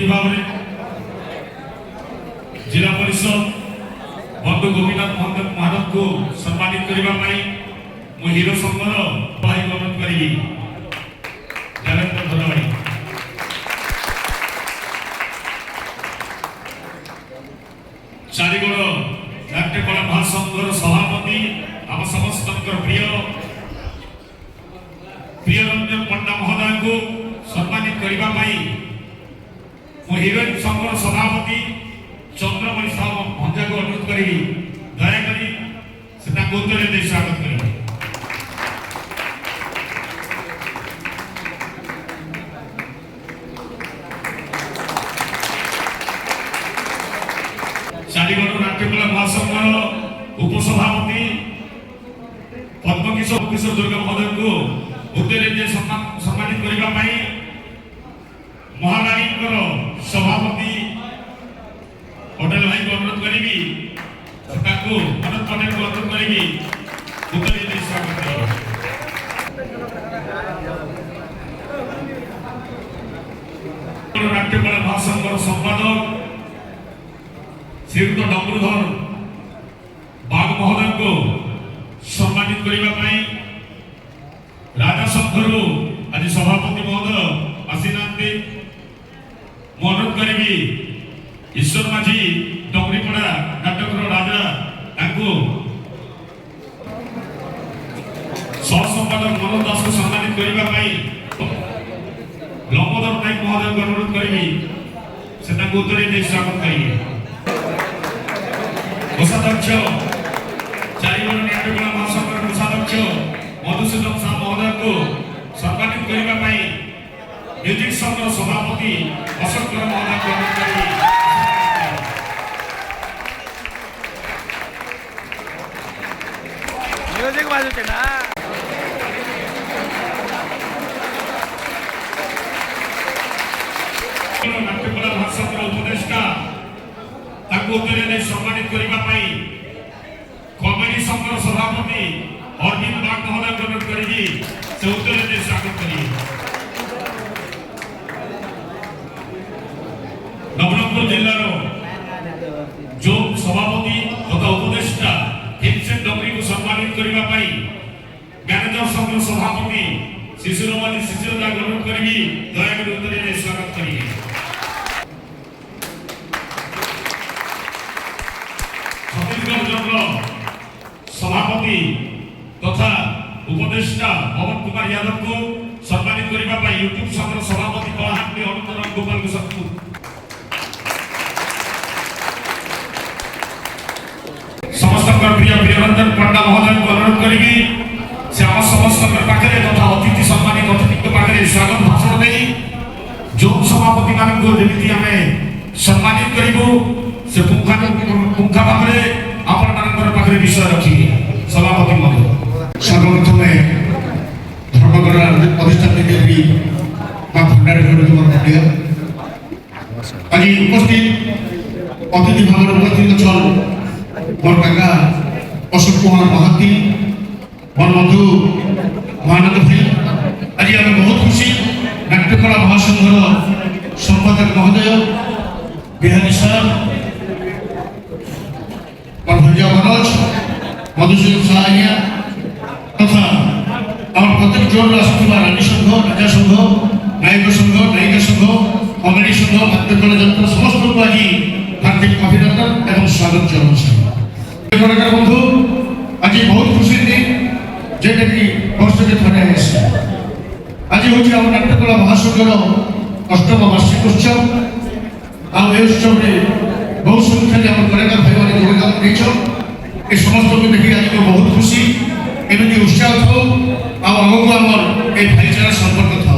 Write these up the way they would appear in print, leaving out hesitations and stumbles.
अतिथि भाव में जिला परिषद बंधु गोपीनाथ महानंद को सम्मानित करने मु हीरो संघर भाई अनुरोध करी देवेंद्र धरवाड़ी चारिगड़ नाट्यकला महासंघर सभापति आम समस्त प्रिय प्रियरंजन पंडा महोदय को सम्मानित करने हिरोइन संघर सभापति चंद्रमणि साहु भंजा को अनुरोध करी दयाकोरी से उत्तर दे स्वागत करी चारिगड़ नाट्यकला महासंघर उपसभापति पद्मकिशोर किशोर दुर्गा महोदय को उत्तर दे सम्मानित करने महाराणी सभापति पटेल भाई को अनुरोध करी मनोज पटेल को अनुरोध करी उत्तर दे स्वागत करी नाट्यकला महासंघर संपादक श्रीयुक्त डम्बरुधर बाग महोदय को सम्मानित करने राजा संघर आज सभापति महोदय आसीना अनुरोध करी ईश्वर माझी डोंगरीपड़ा नाटकर राजा सह संपादक मनोज दास को सम्मानित करने लंबोदर नायक महोदय को अनुरोध करी से उत्तर दे स्वागत करी कोषाध्यक्ष चारिगड़ नाट्यकला महासंघर कोषाध्यक्ष मधुसूदन साह महोदय को सम्मानित करने म्यूजिक संघ सभापति अशोक महोदय को अनुरोध करी म्यूजिक बाजूचे ना नाट्यकला महासंघर उपदेष्टा उत्तर सम्मानित करने कमेडी संघर सभापति अरविंद बाग महोदय को अनुरोध करी से उत्तर दे स्वागत करी नवरंगपुर जिलार जो सभापति तथा उपदेष्टा भीमसेन डोंगरी को सम्मानित करने मैनेजर संघ सभापति शिशिरोमणि शिशिरदा को अनुरोध करी दयाकोरी उत्तर दे स्वागत करी छत्तीसगढ़ जोन सभापति तथा उपदेष्टा पवन कुमार यादव को सम्मानित करने यूट्यूब संघ सभापति कलाहांडी अनुतरण गोपाल को समस्त प्रिय प्रियरंजन पंडा महोदय को अनुरोध करी से आम समस्त पाखे तथा अतिथि सम्मानित अतिथि पाखे स्वागत भाषण दे जो सभापति मान को जमी आम सम्मानित करूँ से पुंखा भाव में आपण पाखे विषय रखी सभापति महोदय सर्वप्रथम धर्मगढ़ अधिष्ठात्री देवी मां भंडारी आज उपस्थित अतिथि भाव में उपस्थित छल मोर काका अशोक कुमार महाती मोर बंधु महानंद भाई आज आम बहुत खुशी नाट्यकला महासंघर संपादक महोदय बिहारी साहब भंजा मनोज मधुसूदन साह तथा आम प्रत्येक जोन आसुवा रानी संघ राजा संघ नायक संघ नायिका संघ कमेडी संघ नाट्यकला जंत्र समस्त को आज हार्दिक अभिनंदन एवं स्वागत जनाऊँ बंधु आज बहुत खुशी दिन जेटा कि वर्ष के थरे आज हूँ आम नाट्यकला महासंघर 8म वार्षिक उत्सव उत्सव में बहुत संख्या आम कलाकार भाई मैंने योगदान दे समस्त को देखिए आज बहुत खुशी एमती उत्साह था आगे आम ये भाईचारा संपर्क था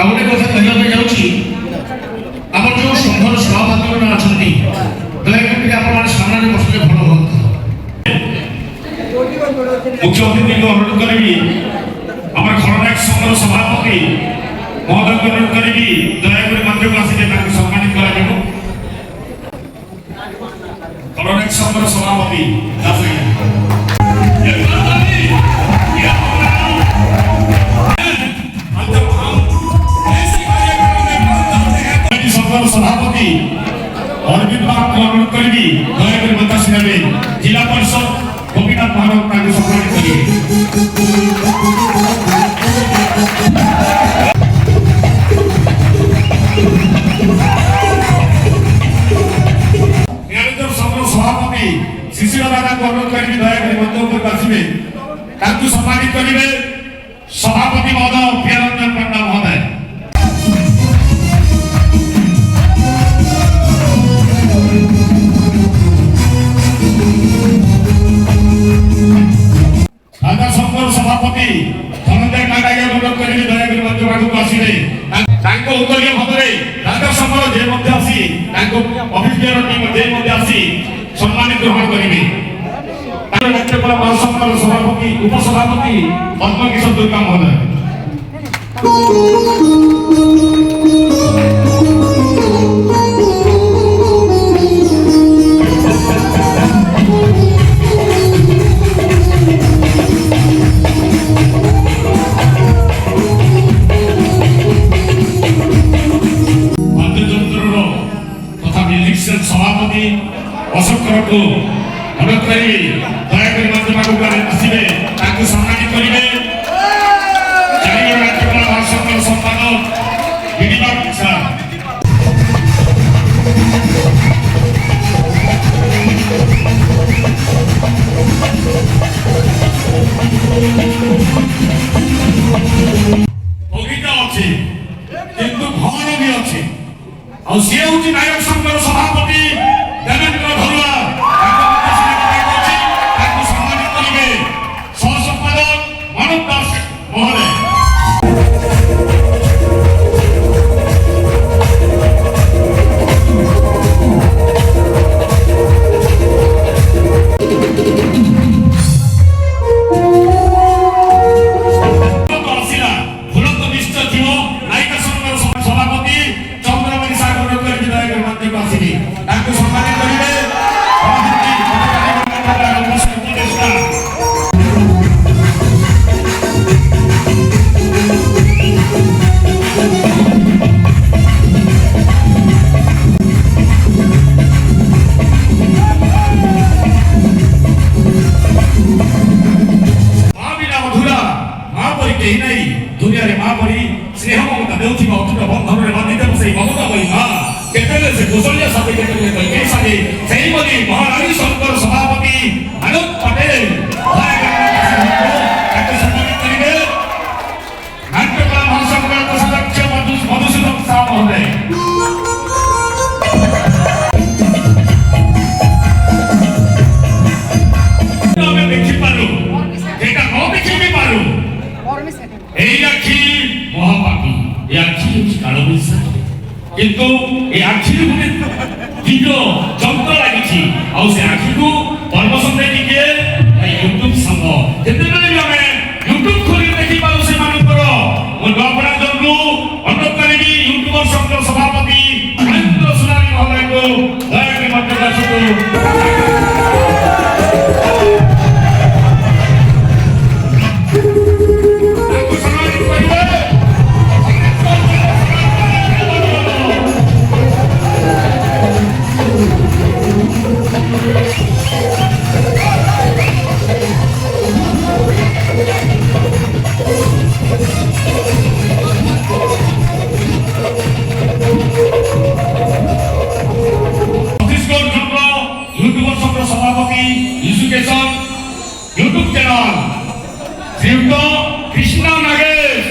गोटे कथा कहना जाऊँगी आम जो संघर सभापति मैंने अच्छा दयाकोरी आप सामने बसले भल हम मुख्य अतिथि को अनुरोध करी आम खलनायक संघर सभापति महोदय को अनुरोध करी दयाकोरी मंच को आसिक सम्मानित कर खलनायक संघर सभापति दास সভাপতি অরবিন্দ বাবুকে অনুরোধ করবি দয়া করে মঞ্চাসীন নেবে জেলা পরিষদ গোপীনাথ মানব তাকে সম্মানিত করিবে। সভাপতি শিশির দাদাকে অনুরোধ করবি দয়া করে মঞ্চ উপরକୁ ଆସିବେ ତାଙ୍କୁ ସମ୍ମାନିତ କରିବେ ସଭାପତି ମହୋଦୟ ପ୍ରିୟରଞ୍ଜନ ପଣ୍ଡା ମହୋଦୟ। রাজা সংঘর সভাপতি ধনঞ্জয় কাকাকে অনুরোধ କରିବି ଦୟାକରି ମଞ୍ଚ ପାଖକୁ ଆସିବେ ତାଙ୍କ ଉତ୍ତରୀୟ ଭାବରେ ରାଜା ସଂଘର ଯେ ମଧ୍ୟ ଆସି ତାଙ୍କ ଅଫିସିଆଲ ଟିମ୍ ଯେ ମଧ୍ୟ ଆସି ସମ୍ମାନିତ ଗ୍ରହଣ କରିବେ। ନାଟ୍ୟକଳା ମହାସଂଘର ସଭାପତି ଉପସଭାପତି ପଦ୍ମକିଶୋର ଦୁର୍ଗା ମହୋଦୟ। সভাপতি অশোক করকু অনুরোধ করিবি দয়াকরি মঞ্চ পাখକୁ আসিবে তাকে সম্মানিত করিবে। চারিগড় নাট্যকলা মহাসংঘর সম্পাদক বিনিবাগ স্যার। বগিচা ଅଛି কিন্তু ভবନ ବି ଅଛି ଆଉ ସିଏ ହଉଛି ନାୟକ ସଂଘର ସଭାପତି ଦେବେନ୍ଦ୍ର ଧରୁଆ ତାଙ୍କୁ ସମ୍ମାନିତ କରିବେ ସହ ସମ୍ପାଦକ ମାନବ ଦାସ ମହୋଦୟ। ଆସିଲା ଫୁଲନ୍ତ ନିଶ୍ଚୟ ଥିବ ନାୟକ ସଂଘର ସଭାପତି ଚନ୍ଦ୍ରମଣି ସାଗର ଆସିବି ତାଙ୍କୁ ସମ୍ମାନିତ କରିବେ। ମା ବିନା ମଧୁରା ମା ପରି କେହି ନାହିଁ ଦୁନିଆରେ ମା ପରି ସ୍ନେହ ମମତା ଦେଉଥିବା ଅତୁଟ ବନ୍ଧନରେ ବାନ୍ଧିଦେବ ସେଇ ମମତା ପରି ମା କେତେବେଳେ ସେ କୌଶଲ୍ୟ ସାଥେ କେତେବେଳେ କୈକେୟୀ ସାଥେ ସେହିପରି ମହାରାଣୀ ସଂଘର ସଭାପତି ଆଲୋକ ପଟେଲ ତାଙ୍କୁ ସମ୍ମାନିତ କରିବେ। ନାଟ୍ୟକଳା ମହାସଂଘର କୋଷାଧ୍ୟକ୍ଷ ମଧୁସୂଦନ ସାହୁ ମହୋଦୟ। ଆମେ ଦେଖିପାରୁ ସେଇଟା ନ ଦେଖି ବି ପାରୁ ଏଇ ଆଖି ମହାପାପୀ ଏ ଆଖି ହେଉଛି କାଳବୈଶାଖୀ କିନ୍ତୁ ଏ ଆଖିରେ ଗୋଟେ ଦିଗ ଯନ୍ତ୍ର ଲାଗିଛି ଆଉ ସେ ଆଖିକୁ ପରମର୍ଶ ଦେଇ କିଏ ୟୁଟ୍ୟୁବ ସଂଘ ଯେତେବେଳେ ବି ଆମେ ୟୁଟ୍ୟୁବ ଖୋଲି ଦେଖିପାରୁ ସେମାନଙ୍କର ମୁଁ ଗଭର୍ଣ୍ଣରଙ୍କୁ ଅନୁରୋଧ କରିବି ୟୁଟ୍ୟୁବର ସଂଘର ସଭାପତି ମହେନ୍ଦ୍ର ସୁନାରୀ ମହୋଦୟଙ୍କୁ ଦୟାକରି ମଞ୍ଚକୁ ଆସନ୍ତୁ। यूट्यूब चैनल श्रीयुक्त कृष्ण नागेश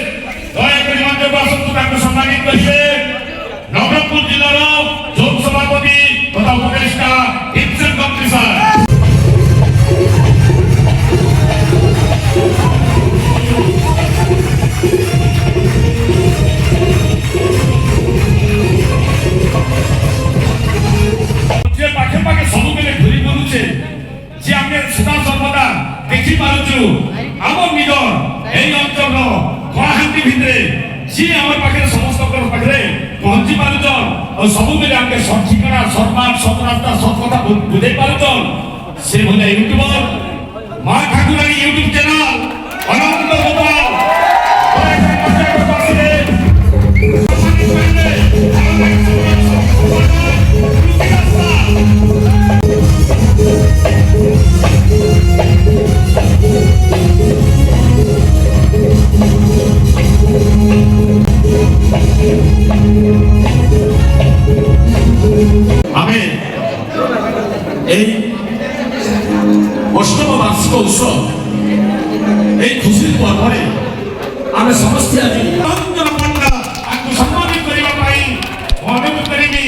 दयाकरी मंचକୁ ଆସନ୍ତୁ ତାଙ୍କୁ ସମ୍ମାନିତ କରିବେ। ନବରଙ୍ଗପୁର ଜିଲ୍ଲାର ଜୋନ୍ ସଭାପତି ତଥା ଉପଦେଷ୍ଟା ଇନସେନ୍ କମ୍ପି ସାର୍। যে পাখে পাখে ସବୁବେଳେ ଘୁରି ବୁଲୁଛେ যে ଆମେ ସଦା ସର୍ବଦା ଦେଖିପାରୁଛୁ ଆମ ନିଜର এই ଅଞ୍ଚଳର କଳାହାଣ୍ଡି ଭିତରେ ଯିଏ ଆମ ପାଖରେ ସମସ୍ତଙ୍କର ପାଖରେ ପହଞ୍ଚି ପାରୁଛନ୍ ଆଉ ସବୁବେଳେ ଆମେ ସତ୍ ଠିକଣା ସତ୍ମାର୍ଗ ସତ୍ ରାସ୍ତା ସତ୍ କଥା ବୁଝେଇ ପାରୁଛନ୍ ସେ ଭଳିଆ ୟୁଟ୍ୟୁବର ମା ଠାକୁରାଣୀ ୟୁଟ୍ୟୁବ ଚ୍ୟାନେଲ ଅନନ୍ତ ଗୋପାଳ ଦୟାକରି ମଞ୍ଚକୁ ଆସିଲେ এই অষ্টম বার্ষিক উৎসব এই খুশির পর্ବରେ ଆମେ ସମସ୍ତେ ଆଜି ରଞ୍ଜନ ପଣ୍ଡା ତାଙ୍କୁ ସମ୍ମାନିତ କରିବା ପାଇଁ ଅନୁରୋଧ କରିବି।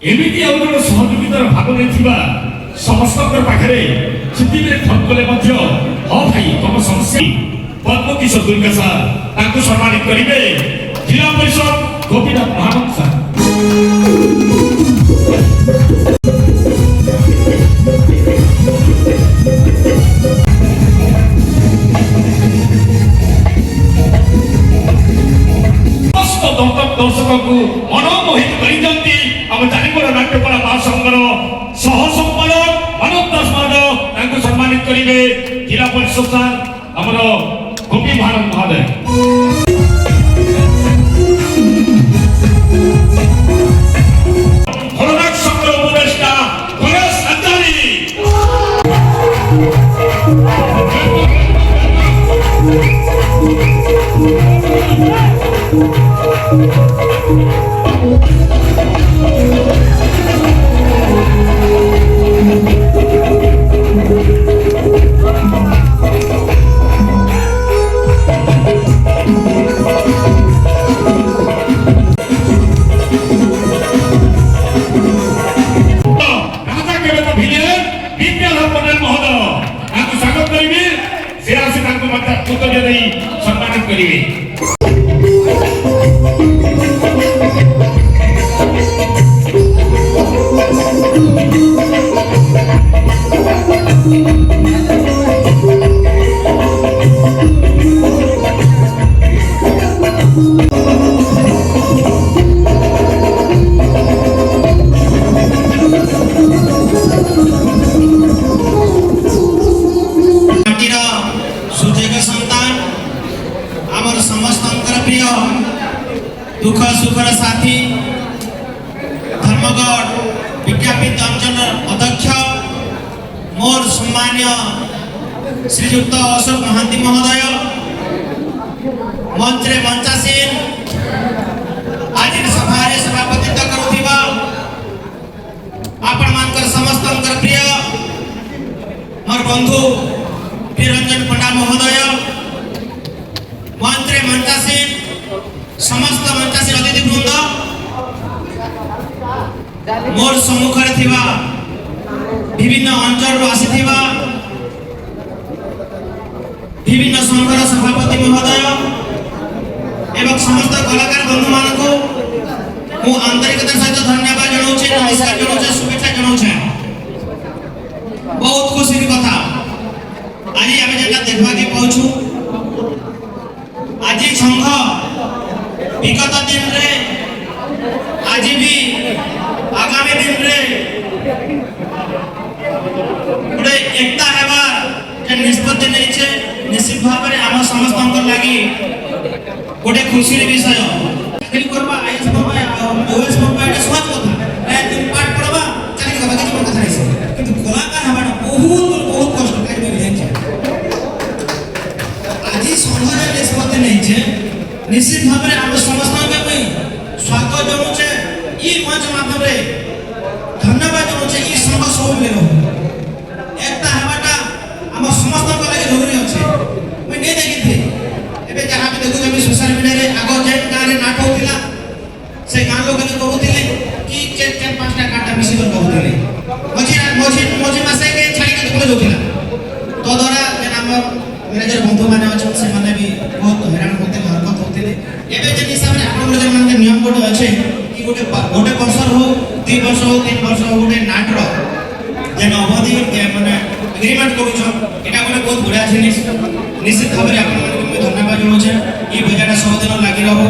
ଏମିତି ଆଉ ଜଣେ ସହଯୋଗିତାର ଭାଗ ନେଇଥିବା ସମସ୍ତଙ୍କ ପାଖରେ ସେତିକିରେ ଫୋନ କଲେ ମଧ୍ୟ ହଁ ଭାଇ ତମ ସମସ୍ୟା ପଦ୍ମକିଶୋର ଦୁର୍ଗା ସାର୍ ତାଙ୍କୁ ସମ୍ମାନିତ କରିବେ ଜିଲ୍ଲା ପରିଷଦ ଗୋପୀନାଥ ମହାନନ୍ଦ ସାର୍। ଦର୍ଶକଙ୍କୁ ମନମୋହିତ କରିଛନ୍ତି ଆମ ଚାରିପଟ ନାଟ୍ୟକଳା ମହାସଂଘର ସହ ସମ୍ପାଦକ ମାନବ ଦାସ ମହୋଦୟ ତାଙ୍କୁ ସମ୍ମାନିତ କରିବେ ଜିଲ୍ଲା ପରିଷଦ ସାର୍ ଆମର ଗୋପୀ ମହାନନ୍ଦ ମହୋଦୟ। ଖଳନାୟକ ସଂଘର ଉପଦେଷ୍ଟା ଗଣେଶ ଆଚାରୀ। सम्मानित करिए। दुख सुखर साथी धर्मगढ़ विज्ञापित अंचल अध्यक्ष मोर सम्मान्य श्रीयुक्त अशोक महांती महोदय मंच रे मंचासीन आज सभा सभापतित्व करुथिबा आपण मानकर समस्त प्रिय मोर बंधु निरंजन पंडा महोदय मंच रे मंचासीन समस्त मंचासीन अतिथि वृंद मोर सम्मुखरे थिबा विभिन्न अंचल आसीथिबा विभिन्न संघर सभापति महोदय एवं समस्त कलाकार बंधु मानकु मु आंतरिकता सहित धन्यवाद जणाउछे नमस्कार जणाउछे शुभेच्छा जणाउछे। बहुत खुशी कथा आज आमे जेटा देखबा के पाउछु आज संघ विगत दिन रे आज भी आगामी दिन रे गोटे एकता हेबार जे निष्पत्ति नै छे निश्चित भाव रे हम समस्त लागि गोटे खुशी विषय चाकरी करबा आईएएस बाबा ओएस बाबा एटा सहज कथा ए तुम पाठ पढबा चाकरी करबा के कथा नै छै किंतु कलाकार हेबार बहुत कष्ट काई कर जाय आज संघ रे निष्पत्ति नै छे निश्चित भाव में हम समस्त स्वागत जनाऊे ये मंच माध्यम रे धन्यवाद जनाऊे ये संघ सब मिले एकता हेबाटा हम समस्त लगे जरूरी अच्छे मुझे नहीं देखी एबे जहाँ भी देखुचे भी सोशल मीडिया रे आगो जे गाँव में नाट होता से गाँ लोग कहते कि चार पांचटा गाँटा मिसिक कहते मझी मसे के छाड़ी के जाऊला तो द्वारा जेन मैनेजर बंधु मैंने अच्छा से मैंने भी बहुत हैरान होते हरकत होते एबे जे हिसाब रे आपण लोग मन नियम कोड अछि कि गोटे वर्ष हो 2 वर्ष हो 3 वर्ष हो गोटे नाट रो जेन अवधि माने एग्रीमेंट करू छ एटा गोटे बहुत बढ़िया जिनिस निश्चित भाव रे आपण मन धन्यवाद जणो छै ई बेजाटा सब दिन लागि रहबो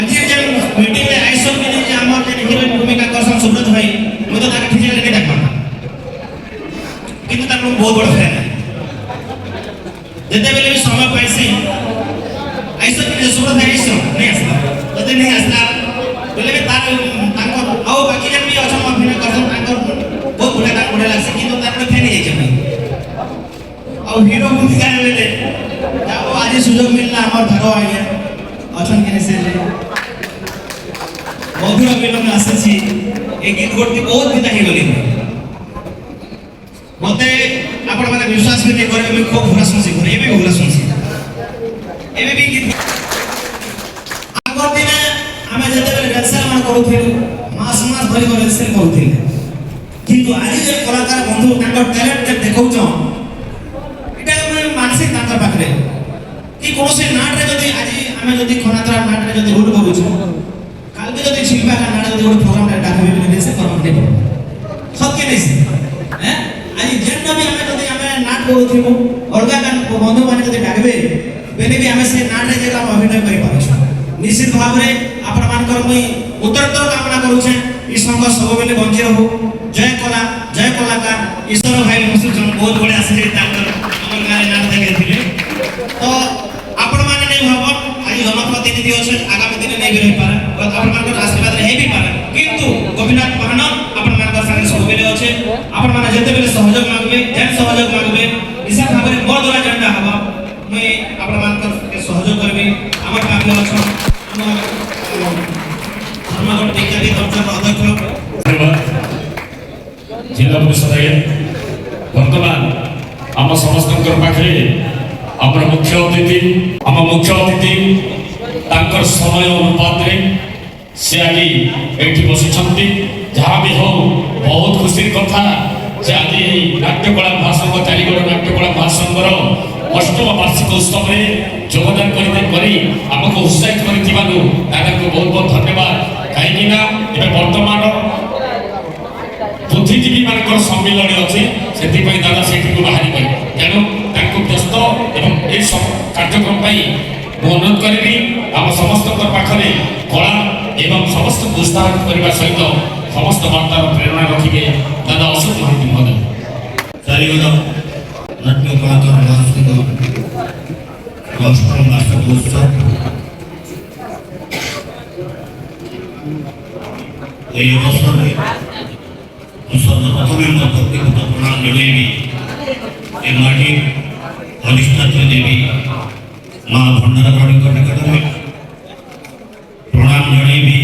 आज जे मीटिंग रे आइसो के जे हमर जे हीरोइन भूमिका करसन सुब्रत भाई म तो ताके फिजिकली नहीं देखा किंतु ताको बहुत बड़ फैन जते बेले भी समय पाइसी ऐसा कि सुब्रत भाई आइसो नहीं आसला जते नहीं आसला बोले तार ताको आओ बाकी जन भी अच्छा अभिनय करसन ताको बहुत ଆଉ ହିରୋ ଭୂମିକା ନେଲେ ଯାହା ଆଜି ସୁଯୋଗ ମିଳିଲା ଆମର ଭାଗ ଆଜ୍ଞା ଅଛନ୍ କି ସେ ମଧୁର ବିଲମ୍ବ ଆସିଛି ଏ ଗୀତ ଗୋଟି ବହୁତ ଗୀତ ହେଇଗଲି ମତେ ଆପଣମାନେ ବିଶ୍ୱାସ ବି ନେଇ କରିବେ ମୁଁ ଖୁବ୍ ଭଲ ଶୁଣିଛି ଘରେ ଏବେ ଭଲ ଶୁଣିଛି ଏବେ ବି ଗୀତ আগর দিনে আমি যেତେବେଳେ রেলসেল মান করুଥିଲୁ মাস মাস ধরি রেলসেল করুଥିଲେ কিন্তু আজ যে কলাকার বন্ধু তাଙ୍କର ট্যালেন্ট দেখাউছ এটা আমি মানসিক তাଙ୍କର পাখরে কি কোনসি নাটরে যদি আজ আমি যদি খনাতরা নাটরে যদি রুল করুଛୁ কালকে যদি শিল্পা কা নাটরে যদি প্রোগ্রাম ডাকবে বলে রেলসেল করব নেই সত্যি নেই হ্যাঁ আজ যেন আমি যদি আমি নাট করুଥିବୁ অর্গা গান বন্ধু মানে যদি ডাকবে বেলে ବି ଆମେ ସେ ନାଟରେ ଯେ ଆମେ ଅଭିନୟ କରି ପାରୁଛୁ निश्चित भाव में आपण मानकर मुई उत्तरोत्तर कामना करूछे ई संघ सबवेले बंची रहू जय कलाकार ईश्वर भाई मुसुजन बहुत बड़े आसी जे तांकर हमर गारे नाट देखे थिले तो आपण माने नै भाव आज जनप्रतिनिधि अछि आगामी दिन नै भी रही पारे आपण मानकर आशीर्वाद रे हे भी पारे किंतु गोपीनाथ महान आपण मानकर संगे सबवेले अछि आपण माने जते बेले सहयोग मांगबे जेन सहयोग मांगबे निश्चित भाव में मोर द्वारा जनता हवा मुई आपण मानकर सहयोग करबे हमर पाखले अछि धर्मगढ़ विज्ञानी दर्शन अध्यक्ष जिला परिषद बर्तमान आम समस्त पाखे आम मुख्य अतिथि तांकर समय अनुपात से आज ये बसी जहाँ भी हो बहुत खुशी कथा जे आज नाट्यकला महासंघ चारिगढ़ नाट्यकला महासंघर अष्टम वार्षिक उत्सव में योगदान आमको उत्साहित कर बहुत बहुत धन्यवाद कहीं बर्तमान बुद्धिजीवी मान सम्मिलन अच्छी से दादा से बाहर तेणु व्यस्त एवं ये कार्यक्रम अनुरोध करी आम समस्त पाखे कला एवं समस्त उत्साहित करने सहित समस्त वार्तार प्रेरणा रखिए दादा अशोक महांती महोदय चारिगढ़ नाट्य कलाकार महासंघ अष्टम वार्षिक उत्सव এই অবসরে সর্বপ্রথমে ব্যক্তিগত প্রণাম জনাইবি এই মাটির অধিষ্ঠাত্রী দেবী মা ভণ্ডারগড়ীଙ୍କ নিকটରେ প্রণাম জনাইবি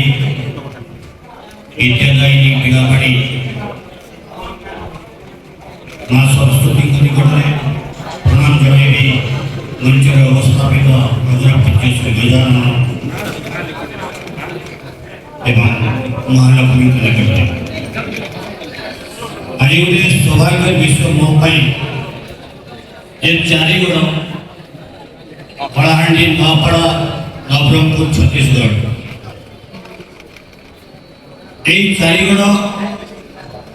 বিদ্যাদায়িনী বিড়াবাড়ি মা সরস্বতীଙ୍କ নিকটରେ প্রণাম জনাইবি মঞ্চরে অবস্থাপিত প্রজাপতি শ্রী গজানন এবং महालक्ष्मी निकट आज गोटे सौभाग्य विश्व मो चारिगढ़ कलाहांडी नौपड़ा नवरंगपुर छत्तीसगढ़ यही चारिगढ़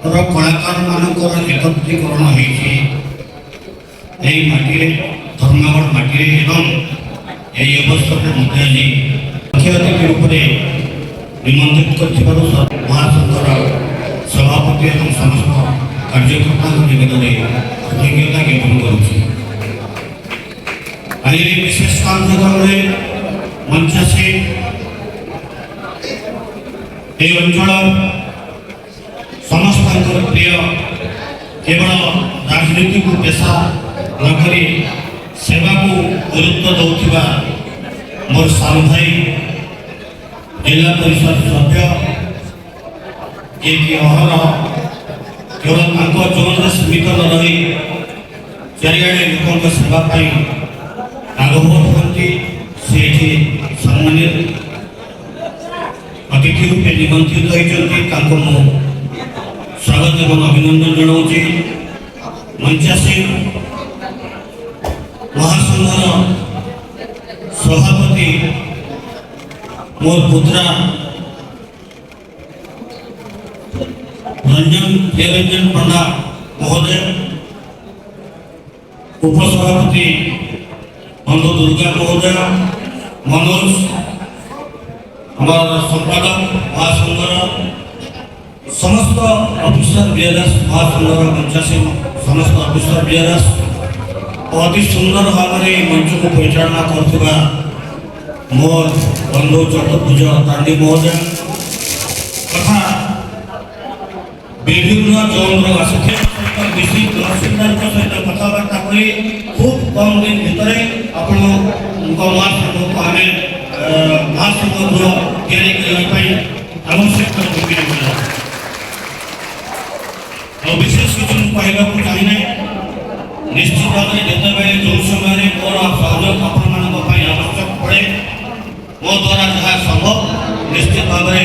कलाकार मानकर एकत्रीकरण होती धर्मगढ़ माटी यही अवसर मुख्य अतिथि रूप में निमंत्रित कर महासंघर सभापति और समस्त कार्यकर्ता निवेदन कृतज्ञता ज्ञापन करुच्छी आज विशेष कार्यक्रम में मंचासी ये अंचल समस्त प्रिय केवल राजनीति को पेशा नक सेवा को गुरुत्व दौरा मोर साल भाई जिला परिषद सभ्य ये अहर केवल जोन सीमित न रही चारिआडे लोकों सेवाई आगभर होती से सम्मानित अतिथि रूपे निमंत्रित होती स्वागत एवं अभिनंदन जनाऊँगी मंचासी महासंघर सभापति मोर पुत्रा रंजन पंडा महोदय उपसभापति बंधु दुर्गा महोदय मनोज हमारा संपादक महासंघर समस्त ऑफिसर बीआरएस महासंघर मंचासी समस्त ऑफिसर बीआरएस अति सुंदर भाव में मंच को परिचालना करथिबा मोर बंधु चतुर्भुज तांडी महोदय तथा বিভিন্ন জোন্র আସୁଥିବା ସହିତ ମିଶି ତହସିଲଦାରଙ୍କ ସହିତ କଥାବାର୍ତ୍ତା କରି ଖୁବ୍ କମ୍ ଦିନ ଭିତରେ ଆପଣଙ୍କ ମହାସଂଘକୁ ଆମେ ମହାସଂଘ ଗୃହ ତିଆରି କରିବା ପାଇଁ ଆବଶ୍ୟକ ଯୋଗ୍ୟ କଲା। ଆଉ ବିଶେଷ କିଛି ମୁଁ କହିବାକୁ ଚାହିଁନାହିଁ। ନିଶ୍ଚିତ ଭାବରେ ଯେତେବେଳେ ଯେଉଁ ସମୟରେ ମୋର ସହଯୋଗ ଆପଣମାନଙ୍କ ପାଇଁ ଆବଶ୍ୟକ ପଡ଼େ ମୋ ଦ୍ୱାରା ଯାହା ସମ୍ଭବ ନିଶ୍ଚିତ ଭାବରେ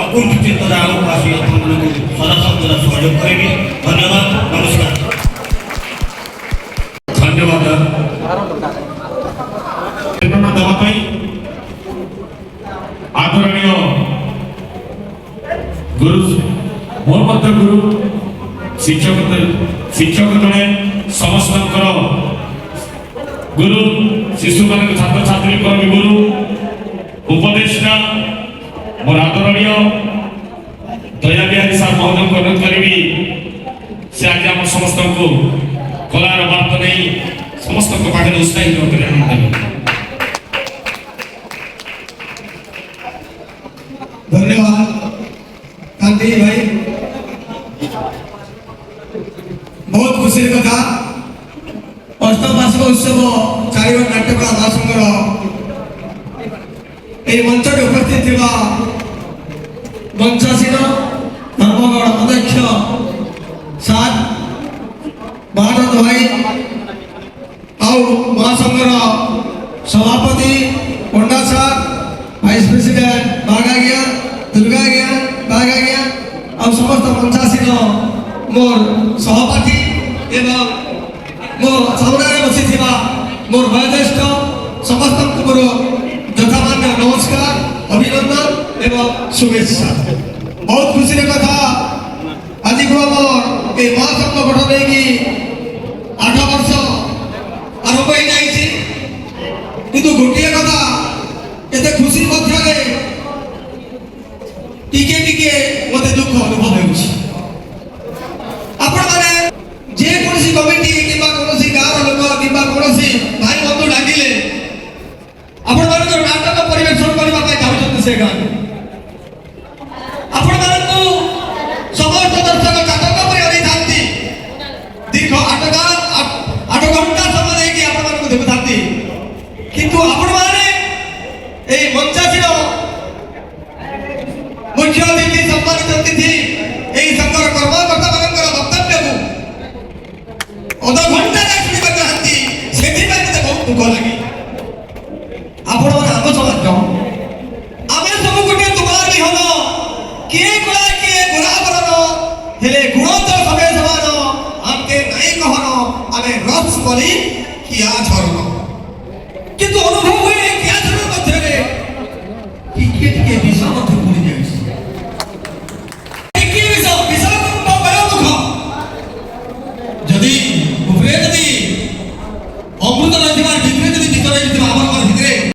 ଅକୁଣ୍ଠିତ ଆଗକୁ ଆସି ଆପଣମାନଙ୍କୁ ସଦାସର୍ବଦା ସହଯୋଗ କରିବି। ଧନ୍ୟବାଦ, ନମସ୍କାର। ଧନ୍ୟବାଦ ପ୍ରେରଣା ଦେବା ପାଇଁ ଆଦରଣୀୟ ଗୁରୁ ମୋର ମଧ୍ୟ ଗୁରୁ ଶିକ୍ଷକ ଜଣେ ସମସ୍ତଙ୍କର ଗୁରୁ ଶିଶୁମାନଙ୍କ ଛାତ୍ରଛାତ୍ରୀଙ୍କର ବି ଗୁରୁ ଉପଦେଷ୍ଟା ମୋର ଆଦରଣୀୟ ଦୟାବିହାରୀ ସାର୍ ମହୋଦୟଙ୍କୁ ଅନୁରୋଧ କରିବି ସେ ଆଜି ଆମ ସମସ୍ତଙ୍କୁ କଳାର ବାର୍ତ୍ତା ନେଇ ସମସ୍ତଙ୍କ ପାଖରେ ଉତ୍ସାହିତ ପ୍ରେରଣା ଦେବେ। धन्यवाद कांति भाई, बहुत खुशी कथा अष्टम वार्षिक उत्सव चारिवर नाट्यकला महासंघर मंच उपस्थित थी मंचासीन धर्मगढ़ अध्यक्ष सार महानंद भाई महासंघर सभापति पंडा सार वाइस प्रेसिडेंट बागागिया दुर्गा गया बागागिया और समस्त मंचासीन मोर सहपाठी एवं मो सामने बसी मोर वयोज्येष्ठ समस्त मोर यथामान्य नमस्कार अभिनंदन एवं शुभेच्छा। बहुत खुशी कथा आज को मोर ये महासंघ गठन नहीं 8 वर्ष आरंभ हो जाइए किंतु गोटे कथा एते खुशी मध्य टिके टिके मत दुख अनुभव होउछि। आपण माने जे कोनसी कमिटी किबा कोनसी गाँव लोक किबा कोनसी भाई बंधु डाकिले आपण माने नाटक परिवेषण करबा पाई जाउछन से गाँव आपण माने को समस्त दर्शक नाटक पर अरे थांती दीर्घ 8 घंटा समय देकी आपण माने को देखुथांती किंतु आपण माने ए मंचासीन मुख्य अतिथि सम्मानित अतिथि यही संघर कर्मकर्ता मानकर वक्तव्य को अध घंटा शुणा चाहती से बहुत दुख लगे। आपण मैंने आम समाज आम सब गोटे तुम्हार विहन किए कला किए गुलाबरन हेले गुण तो सबे समान आमके नाई कहन आम रस करी किया झरन।